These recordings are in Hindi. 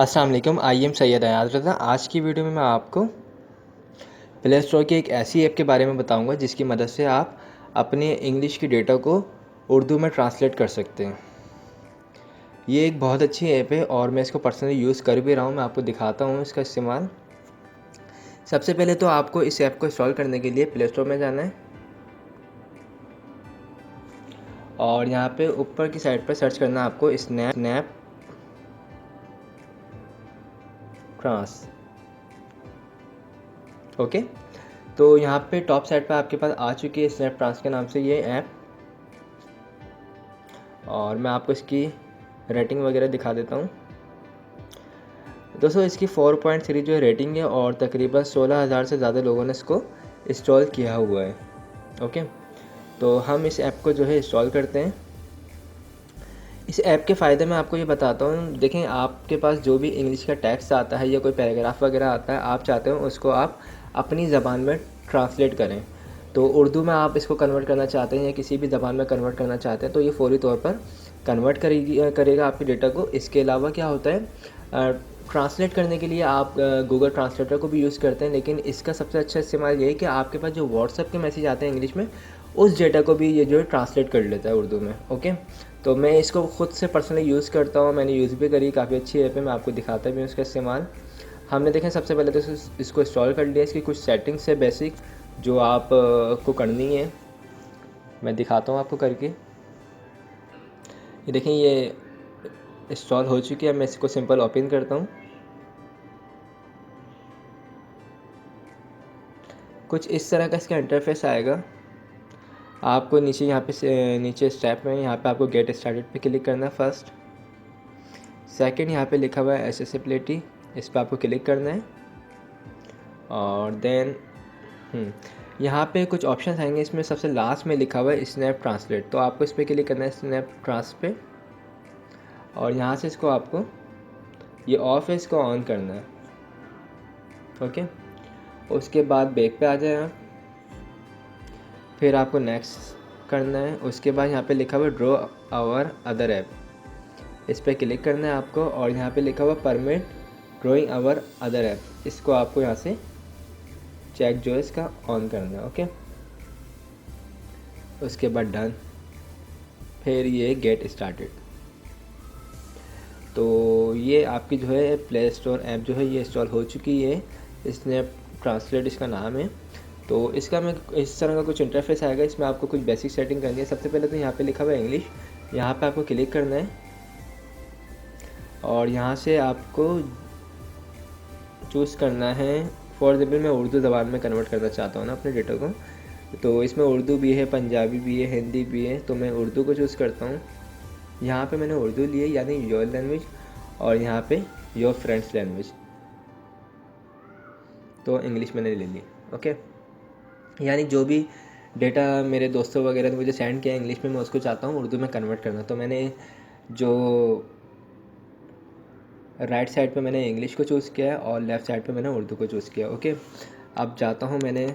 अस्सलाम वालेकुम। आई एम सैयद अयाज रज़ा। आज की वीडियो में मैं आपको प्ले स्टोर की एक ऐसी ऐप के बारे में बताऊंगा जिसकी मदद से आप अपने इंग्लिश की डेटा को उर्दू में ट्रांसलेट कर सकते हैं। ये एक बहुत अच्छी ऐप है और मैं इसको पर्सनली यूज़ कर भी रहा हूँ। मैं आपको दिखाता हूँ इसका इस्तेमाल। सबसे पहले तो आपको इस ऐप को इंस्टॉल करने के लिए प्ले स्टोर में जाना है और यहाँ पे ऊपर की साइड पर सर्च करना है आपको स्नैप ट्रांस। ओके, तो यहाँ पे टॉप साइड पर आपके पास आ चुकी है स्नैप ट्रांस के नाम से ये ऐप। और मैं आपको इसकी रेटिंग वगैरह दिखा देता हूँ। दोस्तों इसकी 4.3 जो है रेटिंग है और तकरीबन 16,000 से ज़्यादा लोगों ने इसको इंस्टॉल किया हुआ है। ओके, तो हम इस ऐप को जो है इंस्टॉल करते हैं। इस ऐप के फ़ायदे मैं आपको ये बताता हूँ। देखें, आपके पास जो भी इंग्लिश का टेक्स्ट आता है या कोई पैराग्राफ वगैरह आता है, आप चाहते हो उसको आप अपनी ज़बान में ट्रांसलेट करें। तो उर्दू में आप इसको कन्वर्ट करना चाहते हैं या किसी भी ज़बान में कन्वर्ट करना चाहते हैं तो ये फ़ौरी तौर पर कन्वर्ट करेगा आपके डेटा को। इसके अलावा क्या होता है, ट्रांसलेट करने के लिए आप गूगल ट्रांसलेटर को भी यूज़ करते हैं, लेकिन इसका सबसे अच्छा इस्तेमाल ये है कि आपके पास जो व्हाट्सएप के मैसेज आते हैं इंग्लिश में, उस डेटा को भी ये जो है ट्रांसलेट कर लेता है उर्दू में। ओके, तो मैं इसको ख़ुद से पर्सनली यूज़ करता हूँ, मैंने यूज़ भी करी, काफ़ी अच्छी ऐप है, मैं आपको दिखाता भी हूँ इसका इस्तेमाल। हमने देखें सबसे पहले तो इसको इंस्टॉल कर लिया। इसकी कुछ सेटिंग्स है बेसिक जो आप को करनी है, मैं दिखाता हूँ आपको करके। ये देखें, ये इंस्टॉल हो चुकी है। मैं इसको सिंपल ओपन करता हूँ। कुछ इस तरह का इसका इंटरफेस आएगा। आपको नीचे यहाँ पे नीचे स्टेप में यहाँ पे आपको गेट स्टार्टेड पे क्लिक करना है फर्स्ट। सेकंड यहाँ पे लिखा हुआ है एक्सेसिबिलिटी, इस पर आपको क्लिक करना है। और देन यहाँ पे कुछ ऑप्शन आएंगे। इसमें सबसे लास्ट में लिखा हुआ है स्नैप ट्रांसलेट, तो आपको इस पर क्लिक करना है स्नैप ट्रांस पे। और यहाँ से इसको आपको ये ऑफ है, इसको ऑन करना है। ओके, उसके बाद बैक पे आ जाए आप, फिर आपको नेक्स्ट करना है। उसके बाद यहाँ पे लिखा हुआ है ड्रॉ आवर अदर ऐप, इस पर क्लिक करना है आपको। और यहाँ पे लिखा हुआ permit drawing our other app, इसको आपको यहाँ से चेक जो है इसका ऑन करना है। ओके, उसके बाद डन, फिर ये गेट स्टार्टेड। तो ये आपकी जो है प्ले स्टोर ऐप जो है ये इंस्टॉल हो चुकी है। स्नैप ट्रांसलेट इसका नाम है। तो इसका मैं इस तरह का कुछ इंटरफेस आएगा। इसमें आपको कुछ बेसिक सेटिंग करनी है। सबसे पहले तो यहाँ पे लिखा हुआ है इंग्लिश, यहाँ पे आपको क्लिक करना है और यहाँ से आपको चूज़ करना है। फॉर एग्जाम्पल मैं उर्दू ज़बान में कन्वर्ट करना चाहता हूँ ना अपने डेटा को, तो इसमें उर्दू भी है, पंजाबी भी है, हिंदी भी है, तो मैं उर्दू को चूज़ करता हूँ। यहाँ पे मैंने उर्दू ली है, यानी योर लैंग्वेज, और यहाँ पे योर फ्रेंड्स लैंग्वेज, तो इंग्लिश मैंने ले ली। ओके, यानी जो भी डेटा मेरे दोस्तों वगैरह ने मुझे सेंड किया इंग्लिश में, मैं उसको चाहता हूँ उर्दू में कन्वर्ट करना। तो मैंने जो राइट साइड पे मैंने इंग्लिश को चूज़ किया है और लेफ़्ट साइड पे मैंने उर्दू को चूज़ किया। ओके, अब जाता हूँ, मैंने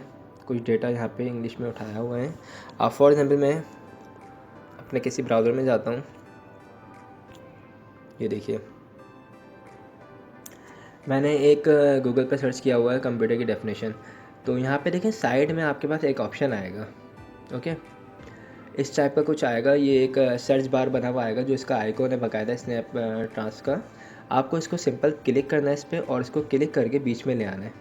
कुछ डेटा यहाँ पे इंग्लिश में उठाया हुआ है। अब फॉर एग्जांपल मैं अपने किसी ब्राउज़र में जाता हूँ। ये देखिए, मैंने एक गूगल पे सर्च किया हुआ है कंप्यूटर की डेफिनेशन। तो यहाँ पे देखें साइड में आपके पास एक ऑप्शन आएगा। ओके, इस टाइप का कुछ आएगा। ये एक सर्च बार बना हुआ आएगा जो इसका आइकॉन है बाकायदा स्नैप ट्रांस का। आपको इसको सिंपल क्लिक करना है इस पर और इसको क्लिक करके बीच में ले आना है।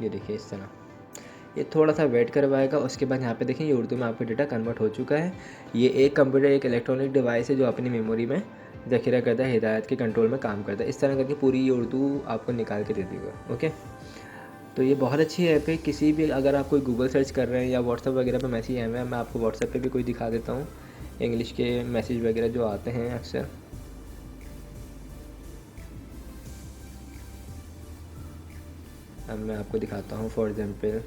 ये देखिए इस तरह, ये थोड़ा सा वेट करवाएगा। उसके बाद यहाँ पे देखिए ये उर्दू में आपका डेटा कन्वर्ट हो चुका है। ये एक कंप्यूटर एक इलेक्ट्रॉनिक डिवाइस है जो अपनी मेमोरी में ज़ख़ीरा करता है, हिदायत के कंट्रोल में काम करता है। इस तरह करके पूरी ये उर्दू आपको निकाल के दे देगा। ओके, तो ये बहुत अच्छी ऐप है। किसी भी अगर आप कोई गूगल सर्च कर रहे हैं या व्हाट्सएप वगैरह पे मैसेज आए हुए हैं, मैं आपको व्हाट्सएप पे भी कोई दिखा देता हूँ इंग्लिश के मैसेज वगैरह जो आते हैं अक्सर। अब मैं आपको दिखाता हूँ। फॉर एग्जांपल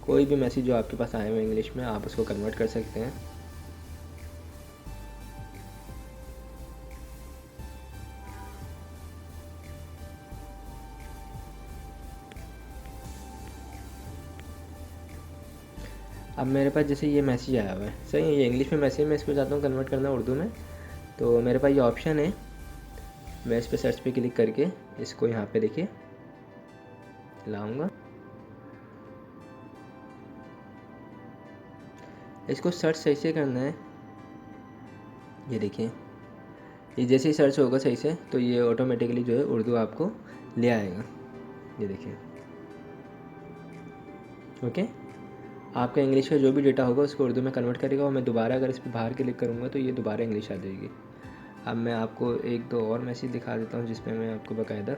कोई भी मैसेज जो आपके पास आए हुए इंग्लिश में, आप उसको कन्वर्ट कर सकते हैं। अब मेरे पास जैसे ये मैसेज आया हुआ है, सही है, ये इंग्लिश में मैसेज, मैं इसको चाहता हूँ कन्वर्ट करना उर्दू में। तो मेरे पास ये ऑप्शन है, मैं इस पर सर्च पे क्लिक करके इसको यहाँ पे देखिए लाऊंगा। इसको सर्च सही से करना है। ये देखिए, ये जैसे ही सर्च होगा सही से तो ये ऑटोमेटिकली जो है उर्दू आपको ले आएगा। ये देखिए, ओके। आपका इंग्लिश का जो भी डेटा होगा उसको उर्दू में कन्वर्ट करेगा, और मैं दोबारा अगर इस पर बाहर क्लिक करूँगा तो ये दोबारा इंग्लिश आ जाएगी। अब मैं आपको एक दो और मैसेज दिखा देता हूँ जिसमें मैं आपको बाकायदा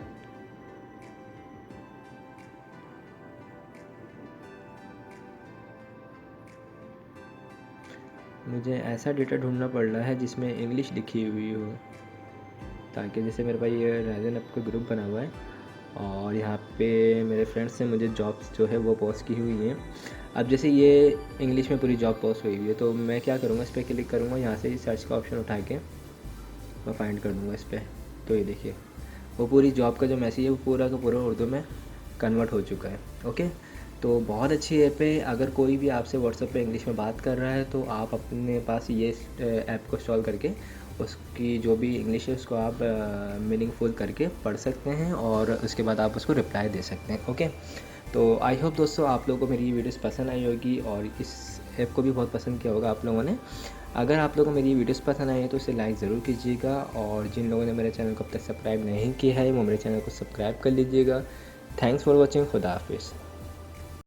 मुझे ऐसा डेटा ढूंढना पड़ रहा है जिसमें इंग्लिश लिखी हुई हो, ताकि जैसे मेरे पास ये राइजन ऐप का ग्रुप बना हुआ है और यहाँ पे मेरे फ्रेंड्स ने मुझे जॉब्स जो है वो पोस्ट की हुई हैं। अब जैसे ये इंग्लिश में पूरी जॉब पोस्ट हुई हुई है, तो मैं क्या करूँगा, इस पर क्लिक करूँगा, यहाँ से सर्च का ऑप्शन उठा के मैं फाइंड कर दूँगा इस पर। तो ये देखिए, वो पूरी जॉब का जो मैसेज है वो पूरा का पूरा उर्दू में कन्वर्ट हो चुका है। ओके, तो बहुत अच्छी ऐप है। अगर कोई भी आपसे व्हाट्सएप पे इंग्लिश में बात कर रहा है तो आप अपने पास ये ऐप को इंस्टॉल करके उसकी जो भी इंग्लिश है उसको आप मीनिंगफुल करके पढ़ सकते हैं, और उसके बाद आप उसको रिप्लाई दे सकते हैं। ओके, तो आई होप दोस्तों आप लोगों को मेरी ये वीडियोस पसंद आई होगी और इस ऐप को भी बहुत पसंद किया होगा आप लोगों ने। अगर आप लोगों को मेरी वीडियोस पसंद आई है तो इसे लाइक ज़रूर कीजिएगा, और जिन लोगों ने मेरे चैनल को अब तक सब्सक्राइब नहीं किया है वो मेरे चैनल को सब्सक्राइब कर लीजिएगा। Thanks for watching. खुदा हाफिज़।